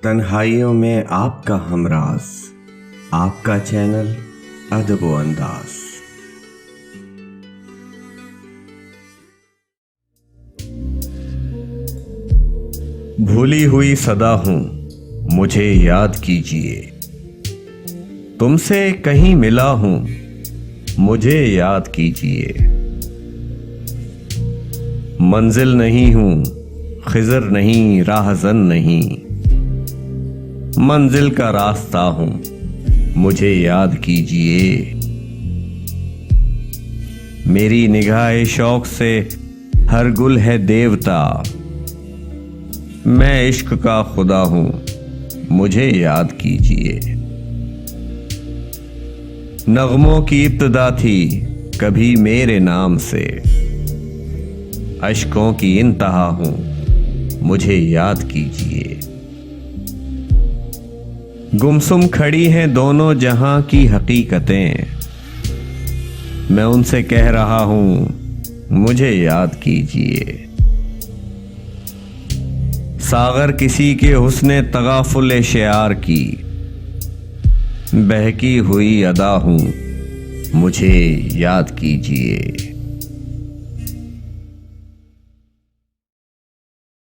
तन्हाइयों में आपका हमराज, आपका चैनल अदब व अंदाज। भूली हुई सदा हूं, मुझे याद कीजिए। तुमसे कहीं मिला हूं, मुझे याद कीजिए। मंजिल नहीं हूं, खिजर नहीं, राहज़न नहीं, मंजिल का रास्ता हूं, मुझे याद कीजिए। मेरी निगाह शौक से हर गुल है देवता, मैं इश्क का खुदा हूं, मुझे याद कीजिए। नगमों की इब्तिदा थी कभी मेरे नाम से, अश्कों की इंतहा हूं, मुझे याद कीजिए। गुमसुम खड़ी हैं दोनों जहां की हकीकतें, मैं उनसे कह रहा हूं, मुझे याद कीजिए। सागर किसी के हुस्ने तगाफुल शियार की, बहकी हुई अदा हूं, मुझे याद कीजिए।